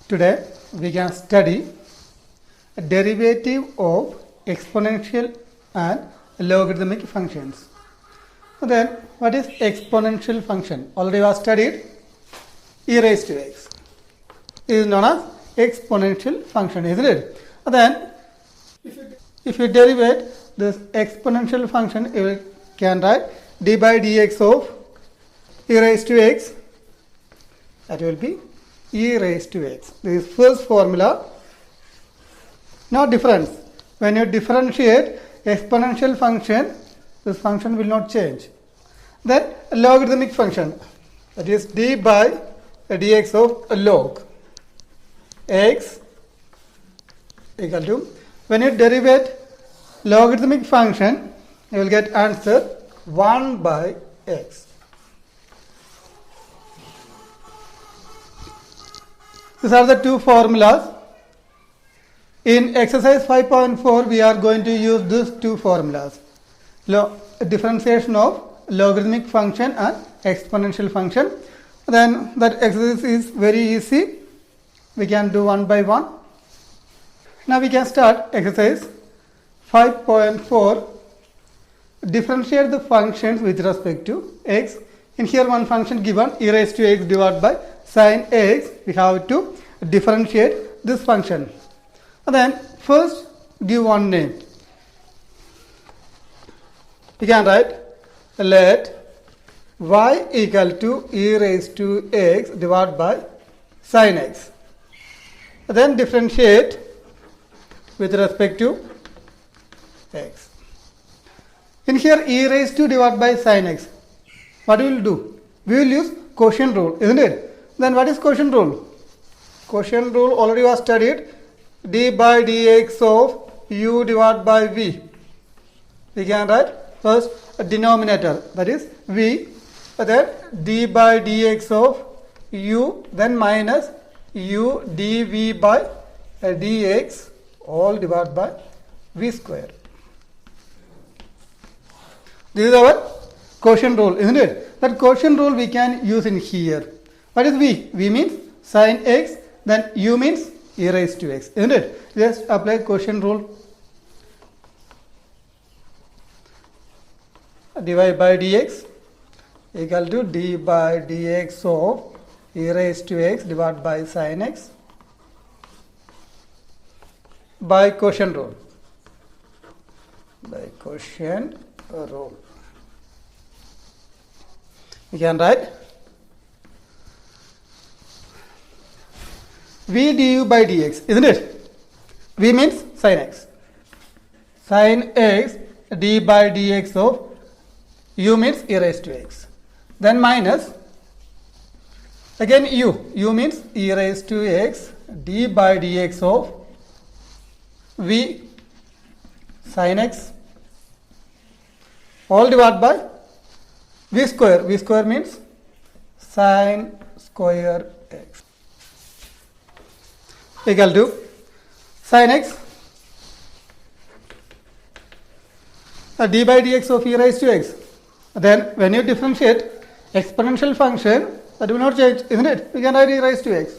Today we can study a derivative of exponential and logarithmic functions. Then what is exponential function? Already was studied e raised to x. It is known as exponential function, isn't it? Then if you derivate this exponential function, you can write d by dx of e raised to x. That will be e raised to x. This is first formula. Now difference. When you differentiate exponential function, this function will not change. Then logarithmic function, that is d by dx of log x equal to, when you derivate logarithmic function, you will get answer 1 by x. These are the two formulas. In exercise 5.4, we are going to use these two formulas. Differentiation of logarithmic function and exponential function. Then that exercise is very easy. We can do one by one. Now we can start exercise 5.4. Differentiate the functions with respect to x. In here one function given, e raised to x divided by sin x. We have to differentiate this function. And then first give one name. We can write let y equal to e raised to x divided by sin x. Then differentiate with respect to x. In here e raised to divided by sin x. What we will do? We will use quotient rule, isn't it? Then what is quotient rule? Quotient rule already was studied. D by dx of u divided by v. We can write first a denominator, that is v, then d by dx of u, then minus u dv by dx all divided by v square. This is our quotient rule, isn't it? That quotient rule we can use in here. What is v? V means sin x, then u means e raised to x, isn't it? Just apply quotient rule. Dy by dx equal to d by dx of e raised to x divided by sin x by quotient rule. By quotient rule. We can write v du by dx, isn't it? V means sin x. Sin x d by dx of u means e raised to x. Then minus again u means e raised to x d by dx of v sin x all divided by v square. V square means sin square x equal to sin x d by dx of e raised to x. Then when you differentiate exponential function, that will not change, isn't it? We can write e raised to x.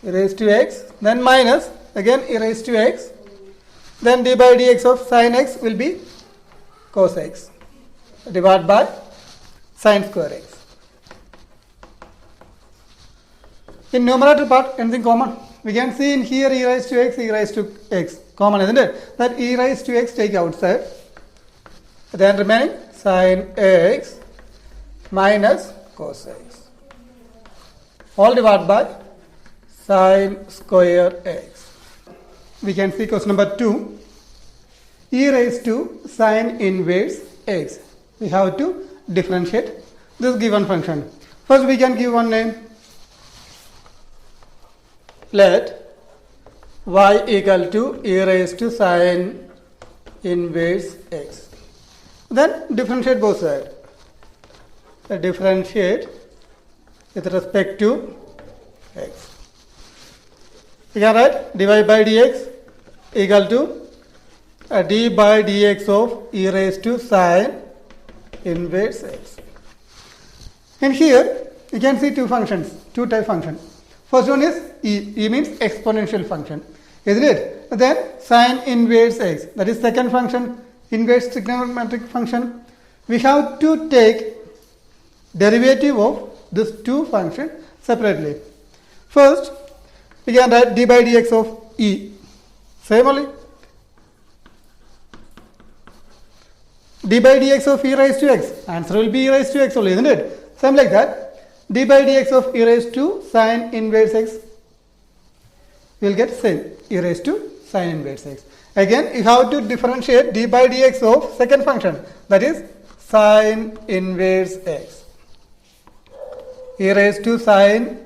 E raised to x, then minus again e raised to x, then d by dx of sin x will be cos x divided by sin square x. In numerator part, anything common? We can see in here e raised to x common, isn't it? That e raised to x take outside. Then remaining sin x minus cos x all divided by sin square x. We can see question number 2. E raised to sin inverse x. We have to differentiate this given function. First we can give one name. Let y equal to e raised to sin inverse x. Then differentiate both sides. Differentiate with respect to x. We can write dy by dx equal to d by dx of e raised to sin inverse x. And here you can see two functions, two type functions. First one is e. E means exponential function, isn't it? Then sine inverse x, that is second function, inverse trigonometric function. We have to take derivative of these two functions separately. First, we can write d by dx of e. Same only. D by dx of e raised to x. Answer will be e raised to x only, isn't it? Same like that. D by dx of e raised to sine inverse x. We will get same, e raised to sine inverse x. Again, you have to differentiate d by dx of second function, that is sine inverse x. E raised to sine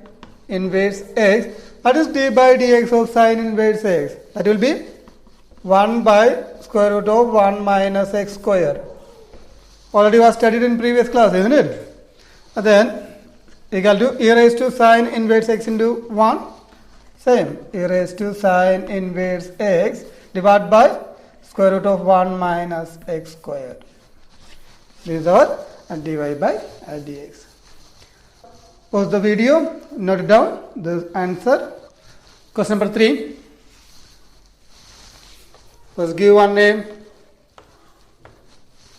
inverse x. What is d by dx of sine inverse x? That will be 1 by square root of 1 minus x square. Already was studied in previous class, isn't it? And then equal to e raised to sine inverse x into 1. Same, e raised to sine inverse x divided by square root of 1 minus x square. This is our dy by dx. Pause the video, note down the answer. Question number 3. First give one name,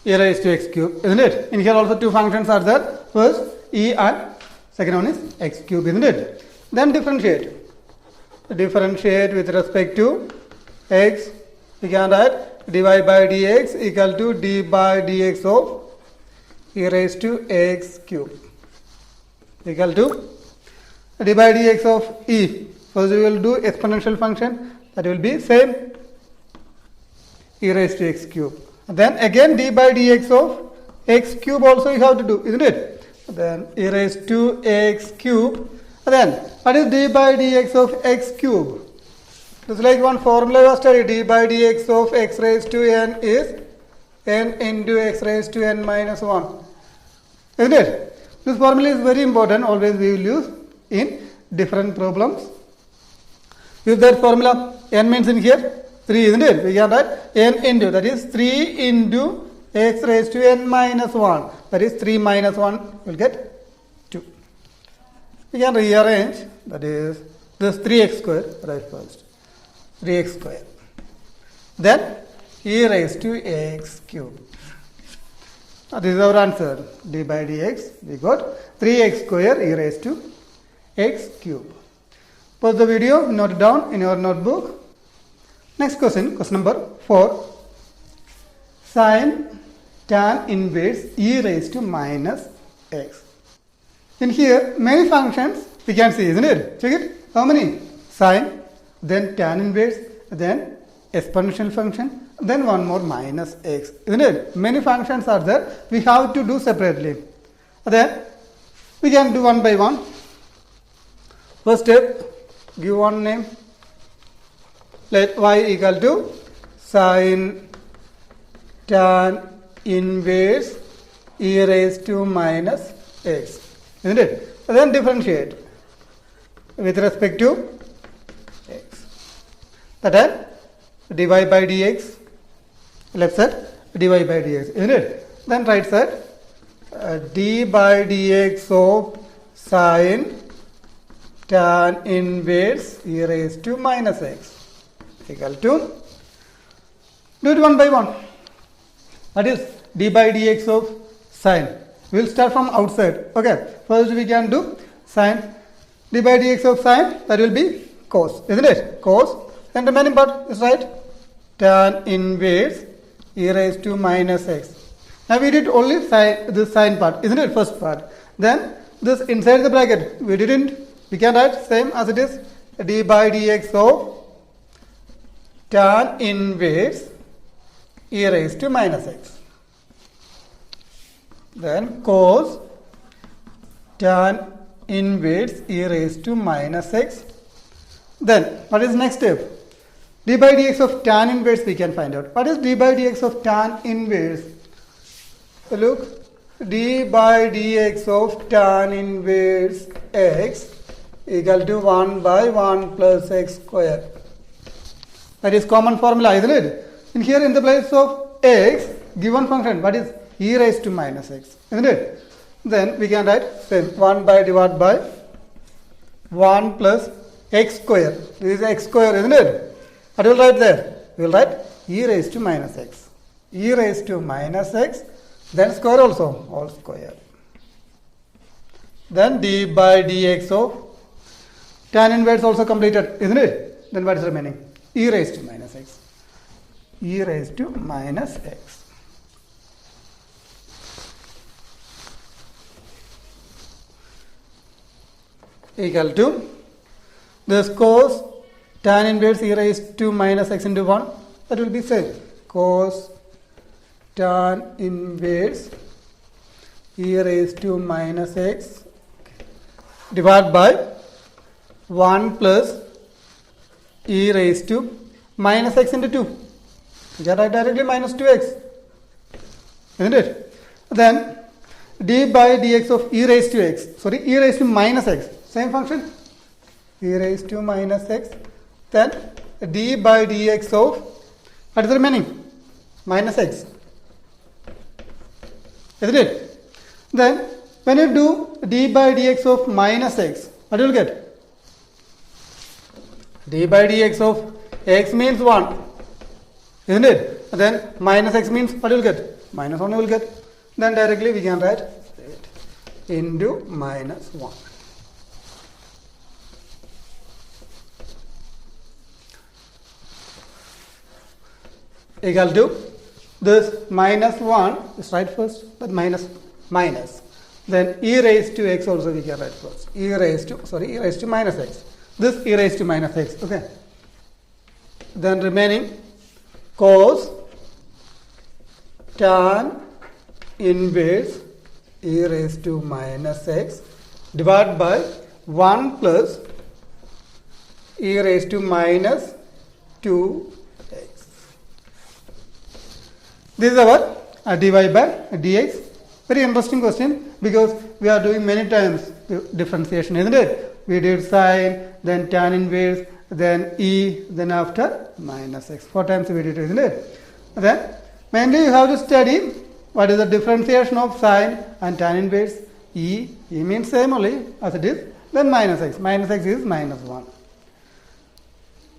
e raised to x cube, isn't it? In here also two functions are there. First e and second one is x cube, isn't it? Then differentiate. Differentiate with respect to x. We can write dy by dx equal to d by dx of e raised to x cube equal to d by dx of e. First we will do exponential function, that will be same, e raised to x cube. Then again d by dx of x cube also you have to do, isn't it? Then e raised to x cube. Then what is d by dx of x cube? It's like one formula you have studied. D by dx of x raised to n is n into x raised to n minus 1. Isn't it? This formula is very important. Always we will use in different problems. Use that formula. N means in here 3, isn't it? We can write n into, that is 3 into x raised to n minus 1. That is 3 minus 1 will get 2. We can rearrange, that is this 3x square, right first. 3x square. Then e raised to x cube. This is our answer. D by dx, we got 3x square e raised to x cube. Pause the video, note it down in your notebook. Next question, question number 4. Sine tan inverse e raised to minus x. In here, many functions we can see, isn't it? Check it. How many? Sine, then tan inverse, then exponential function, then one more minus x, isn't it? Many functions are there. We have to do separately. Then we can do one by one. First step, give one name. Let y equal to sine tan inverse e raised to minus x, isn't it? Then differentiate with respect to x. That is dy by dx, left side dy by dx, isn't it? Then right side d by dx of sine tan inverse e raised to minus x equal to, do it one by one. That is d by dx of sine. We will start from outside. Okay. First we can do sine. D by dx of sine, that will be cos, isn't it? Cos. And the remaining part is right. Tan inverse e raised to minus x. Now we did only sine, this sine part, isn't it? First part. Then this inside the bracket, we didn't. We can write same as it is. D by dx of tan inverse e raised to minus x. Then cos tan inverse e raised to minus x. Then what is next step? D by dx of tan inverse we can find out. What is d by dx of tan inverse? So look, d by dx of tan inverse x equal to 1 by 1 plus x square. That is common formula, isn't it? In here in the place of x, given function, what is e raised to minus x, isn't it? Then we can write same 1 by divided by 1 plus x square. This is x square, isn't it? What will write there? We will write e raised to minus x. E raised to minus x, then square also, all square. Then d by dx of tan inverse also completed, isn't it? Then what is remaining? E raised to minus x. E raised to minus x. Equal to this cos tan inverse e raised to minus x into 1. That will be same. Cos tan inverse e raised to minus x divided by 1 plus e raised to minus x into 2. You can write directly minus 2x. Isn't it? Then d by dx of e raised to x. Sorry, e raised to minus x. Same function. E raised to minus x. Then d by dx of, what is the remaining? Minus x. Isn't it? Then when you do d by dx of minus x, what will you get? D by dx of x means 1. Isn't it? Then minus x means what you will get? Minus 1 you will get. Then directly we can write it into minus 1. Equal to this minus 1 is right first, but minus. Then e raised to x also we can write first. E raised to minus x. This e raised to minus x. Okay. Then remaining cos tan inverse e raised to minus x divided by 1 plus e raised to minus 2x. This is our dy by dx. Very interesting question because we are doing many times differentiation, isn't it? We did sine, then tan inverse, then e, then after minus x. 4 times we did it, isn't it? Then mainly you have to study what is the differentiation of sine and tan inverse. E means same only as it is. Then minus x. Minus x is minus 1.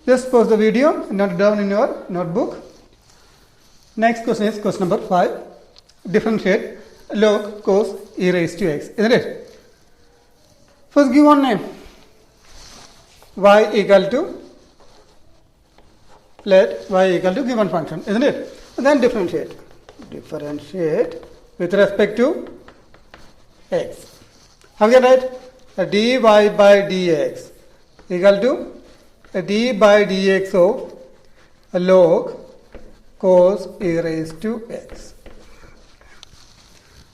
Just pause the video and note down in your notebook. Next question is question number 5. Differentiate log cos e raised to x, isn't it? First give one name. Y equal to, let y equal to given function, isn't it? And then differentiate. Differentiate with respect to x. How can I write? Dy by dx equal to d by dx of log cos e raised to x.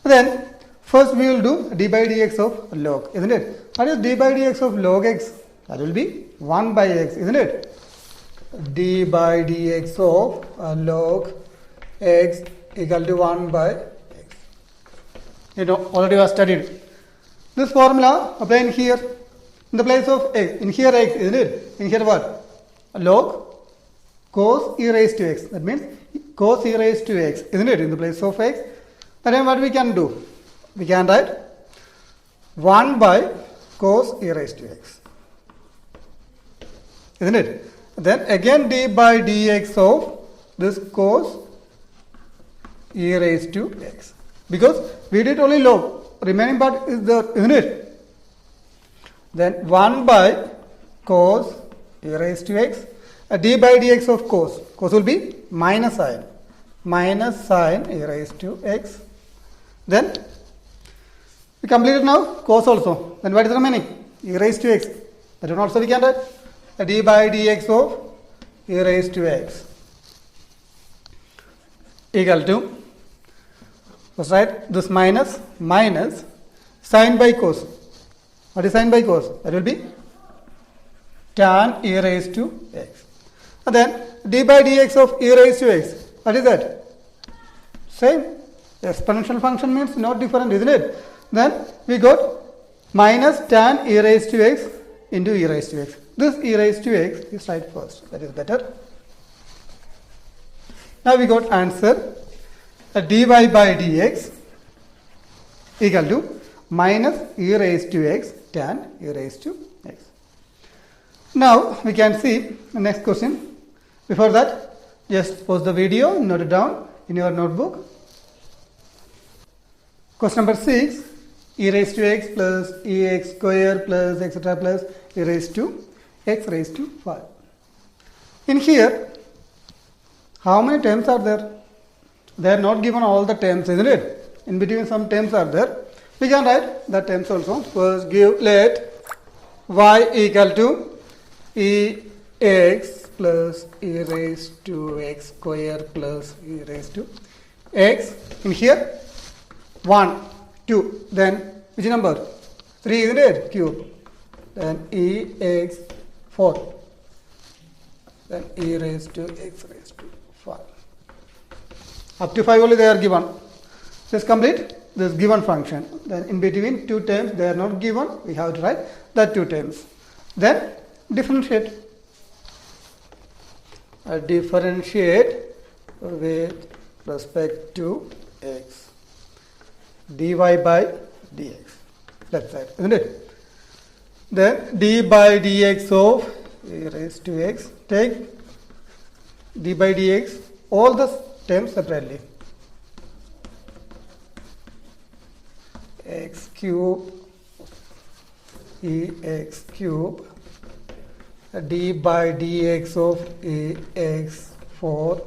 Then first we will do d by dx of log, isn't it? What is d by dx of log x? That will be 1 by x, isn't it? D by dx of log x equal to 1 by x. You know, already was studied. This formula applying here in the place of x. In here x, isn't it? In here what? Log cos e raised to x. That means cos e raised to x, isn't it? In the place of x. Then what we can do? We can write 1 by cos e raised to x. Isn't it? Then again d by dx of this cos e raised to x. Because we did only log. Remaining part is there, isn't it? Then 1 by cos e raised to x. D by dx of cos. Cos will be minus sine. Minus sine e raised to x. Then we completed now cos also. Then what is remaining? E raised to x. That one also we can write. D by dx of e raised to x equal to, let's write this minus sine by cos. What is sine by cos? That will be tan e raised to x. And then d by dx of e raised to x. What is that? Same. Exponential function means not different, isn't it? Then we got minus tan e raised to x into e raised to x. This e raised to x is right first. That is better. Now we got answer dy by dx equal to minus e raised to x tan e raised to x. Now we can see the next question. Before that, just pause the video, note it down in your notebook. Question number 6, e raised to x plus ex square plus etc. plus e raised to x raised to 5. In here, how many terms are there? They are not given all the terms, isn't it? In between some terms are there. We can write the terms also. First let y equal to ex plus e raised to x square plus e raised to x. In here, 1, 2. Then which number? 3, isn't it? Cube. Then ex 4. Then e raised to x raised to 5. Up to 5 only they are given. Just complete this given function. Then in between two terms they are not given. We have to write that two terms. Then differentiate. Differentiate with respect to x. dy by dx. Left side, isn't it? Then d by dx of e raised to x. Take d by dx all the terms separately. X cube ex cube d by dx of ex4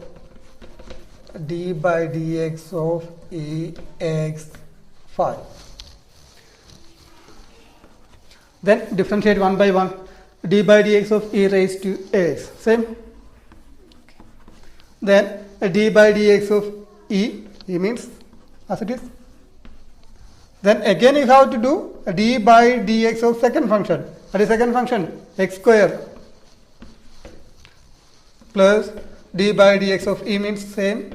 d by dx of ex5. Then differentiate one by one. D by dx of e raised to x. Same. Then d by dx of e means as it is. Then again you have to do d by dx of second function. What is second function? X square plus d by dx of e means same.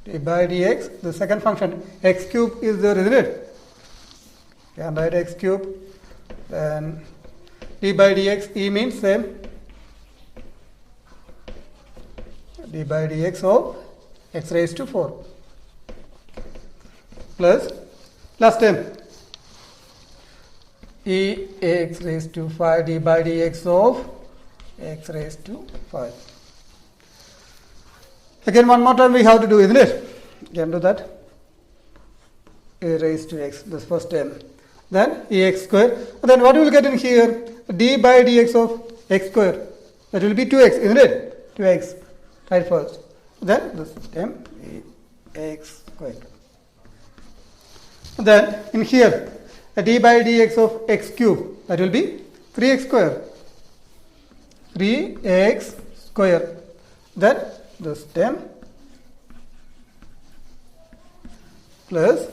D by dx, the second function, x cube is there, isn't it? You can write x cube. Then d by dx, e means same. D by dx of x raised to 4. Plus, last term, e x raised to 5 d by dx of x raised to 5. Again, one more time we have to do, isn't it? You can do that. A raised to x, this first term. Then ex square. Then what we will get in here? D by dx of x square. That will be 2x, isn't it? 2x. Right first. Then this term x square. Then in here, d by dx of x cube. That will be 3x square. 3x square. Then this term plus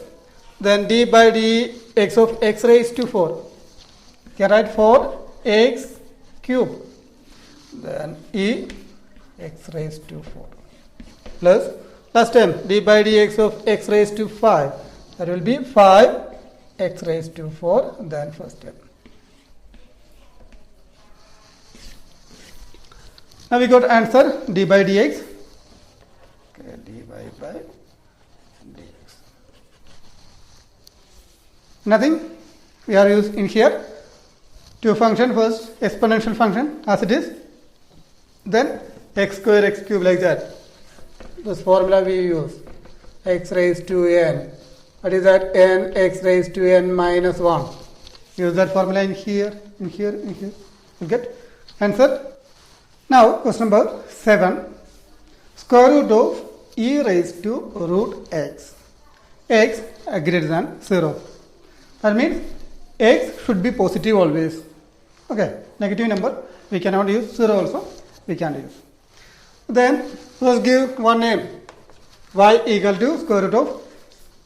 then d by dx of x raised to 4. You can write 4x cube. Then e x raised to 4 plus last term d by dx of x raised to 5. That will be 5x raised to 4. Then first term. Now we got answer d by dx. Okay, dy by dx. Nothing. We are used in here two function. First exponential function as it is. Then x square x cube like that. This formula we use. X raised to n. What is that? N x raised to n minus 1. Use that formula in here, in here, in here. You get answer. Now question number 7. Square root of e raised to root x. X greater than 0. That means x should be positive always. Okay, negative number we cannot use, 0 also we can use. Then let's give one name, y equal to square root of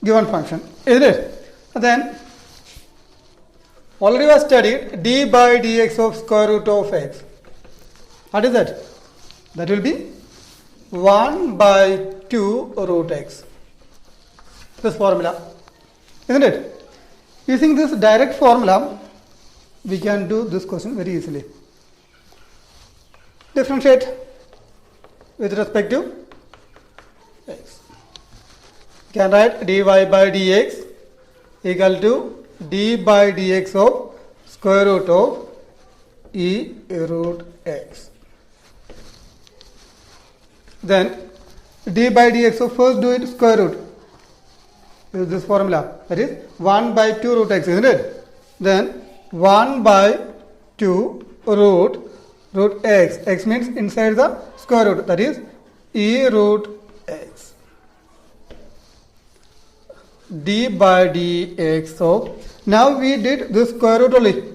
given function, isn't it? Then already was studied d by dx of square root of x. What is that? That will be 1 by 2 root x. This formula, isn't it? Using this direct formula, we can do this question very easily. Differentiate with respect to x. You can write dy by dx equal to d by dx of square root of e root x. Then d by dx, so first do it square root. Use this formula, that is 1 by 2 root x, isn't it? Then 1 by 2 root x. X means inside the square root, that is e root x. D by dx of, now we did this square root only,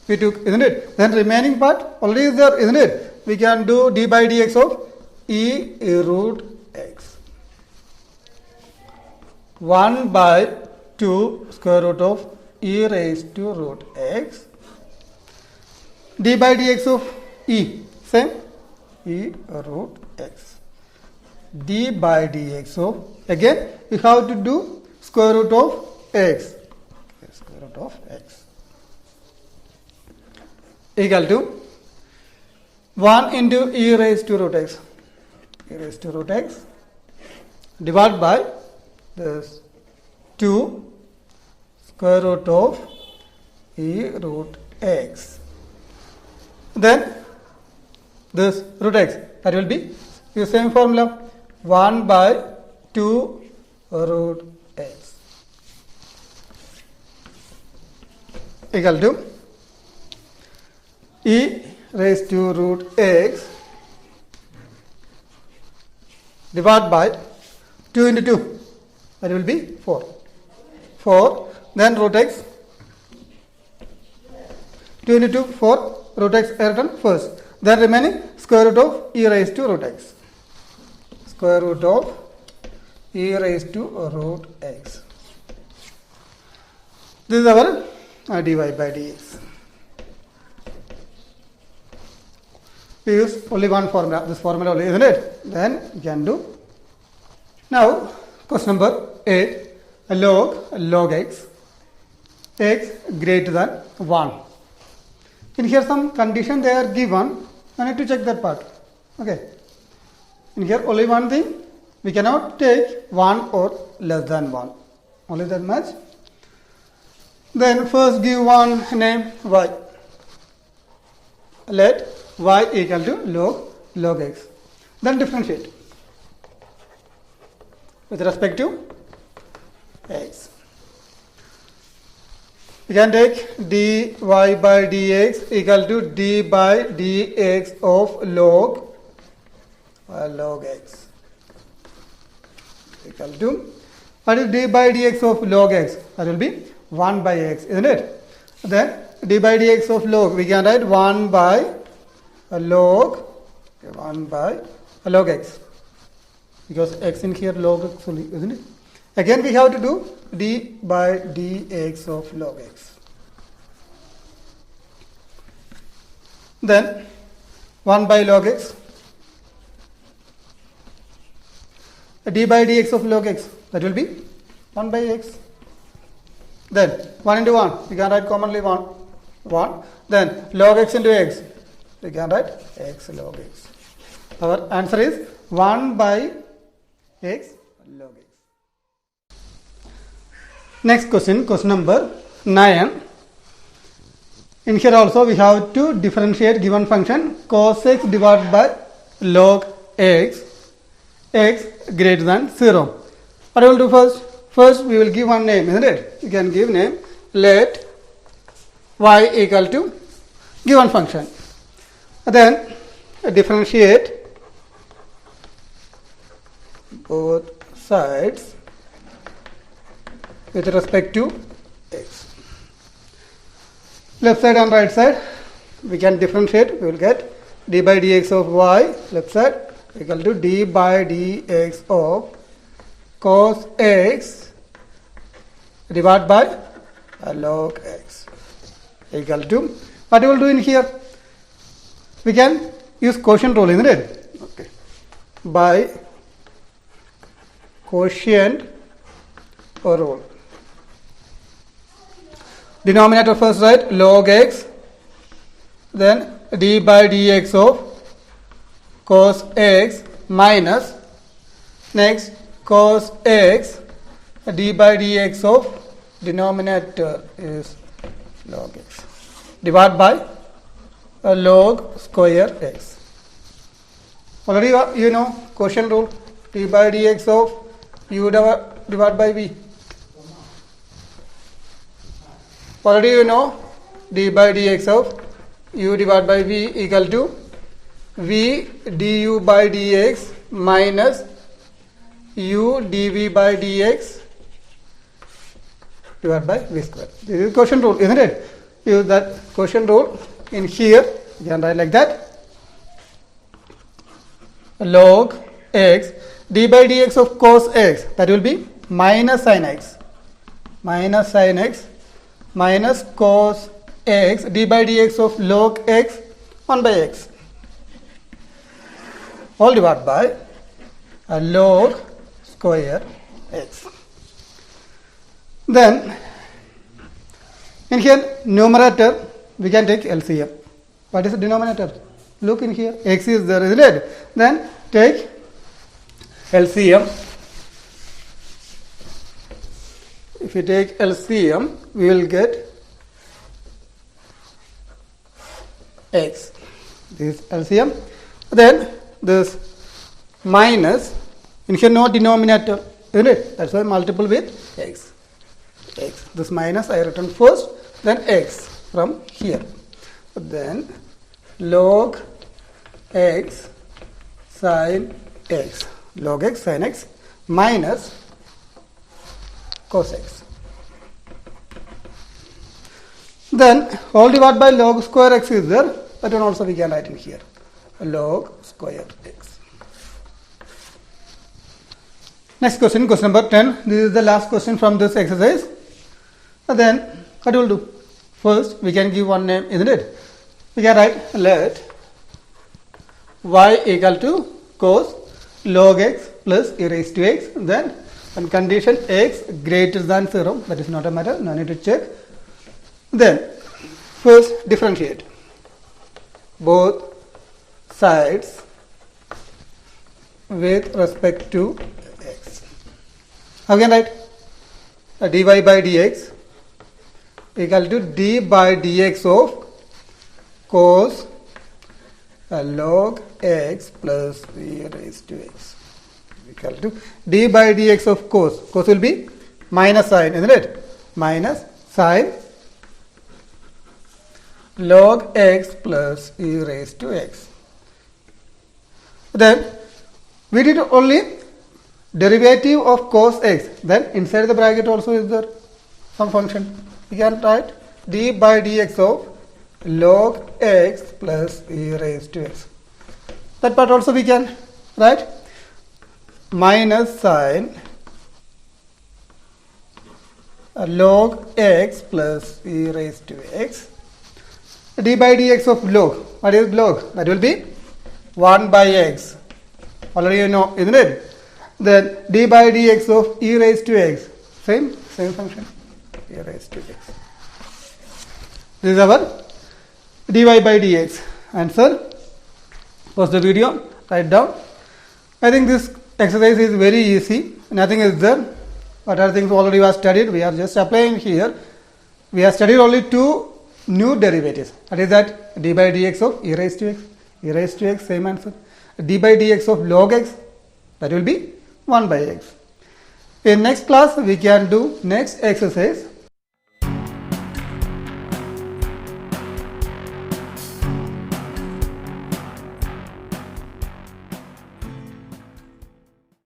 we took, isn't it? Then remaining part already is there, isn't it? We can do d by dx of e root x. 1 by 2 square root of e raised to root x. D by dx of e, same, e root x. D by dx of, again we have to do square root of x. Okay, square root of x equal to 1 into e raised to root x. E raised to root x divided by this 2 square root of e root x. Then this root x, that will be the same formula, 1 by 2 root x equal to e raised to root x divided by 2 into 2, that will be 4. 4, then root x, 2 into 2, 4, root x written first. Then remaining square root of e raised to root x. Square root of e raised to root x. This is our dy by dx. We use only one formula, this formula only, isn't it? Then you can do. Now, question number 8, log x greater than 1. In here some condition they are given, I need to check that part. Okay. In here only one thing, we cannot take 1 or less than 1. Only that much. Then first give one name y. Let y equal to log x. Then differentiate with respect to x. We can take dy by dx equal to d by dx of log x equal to, what is d by dx of log x? That will be 1 by x, isn't it? Then d by dx of log, we can write 1 by log x, because x in here log x only, isn't it? Again we have to do d by dx of log x. Then 1 by log x, d by dx of log x, that will be 1 by x. Then 1 into 1, we can write commonly 1. Then log x into x, we can write x log x. Our answer is 1 by x log x. Next question, question number 9. In here also we have to differentiate given function cos x divided by log x greater than 0. What I will do first? First we will give one name, isn't it? You can give name, let y equal to given function. Then differentiate both sides with respect to x. Left side and right side we can differentiate. We will get d by dx of y left side equal to d by dx of cos x divided by log x equal to, what we will do in here? We can use quotient rule, isn't it? Okay. By quotient rule. Denominator first write log x, then d by dx of cos x minus next cos x d by dx of denominator is log x divided by log square x. Already you know quotient rule, d by dx of u divided by v. Already you know d by dx of u divided by v equal to v du by dx minus u dv by dx divided by v square. This is quotient rule, isn't it? Use that quotient rule in here. You can write like that. Log x d by dx of cos x, that will be minus sin x minus cos x d by dx of log x 1 by x all divided by a log square x. Then in here numerator we can take LCM. What is the denominator? Look in here, x is there, isn't it? Then take LCM. If you take LCM, we will get x. This is LCM. Then this minus, in here no denominator, isn't it? That's why multiple with x. This minus I written first, then x from here. Then log x sin x, log x sin x minus cos x. Then all divided by log square x is there, that one also we can write in here, log square x. Next question, question number 10. This is the last question from this exercise. Then what we will do? First we can give one name, isn't it? We can write let y equal to cos log x plus e raised to x. Then on condition x greater than 0, that is not a matter, no need to check. Then first differentiate both sides with respect to x. How can I write? Dy by dx equal to d by dx of cos log x plus e raised to x equal to d by dx of cos. Cos will be minus sin, isn't it? Minus sin log x plus e raised to x. Then we did only derivative of cos x. Then inside the bracket also is there some function. We can write d by dx of log x plus e raised to x. That part also we can write minus sin log x plus e raised to x. D by dx of log. What is log? That will be 1 by x. Already you know, isn't it? Then d by dx of e raised to x. Same function. E raised to x. This is our dy by dx. Answer. Pause the video. Write down. I think this exercise is very easy. Nothing is there. What are things already we have studied? We are just applying here. We have studied only two new derivatives. What is that? D by dx of e raised to x. E raised to x, same answer. D by dx of log x, that will be 1 by x. In next class, we can do next exercise.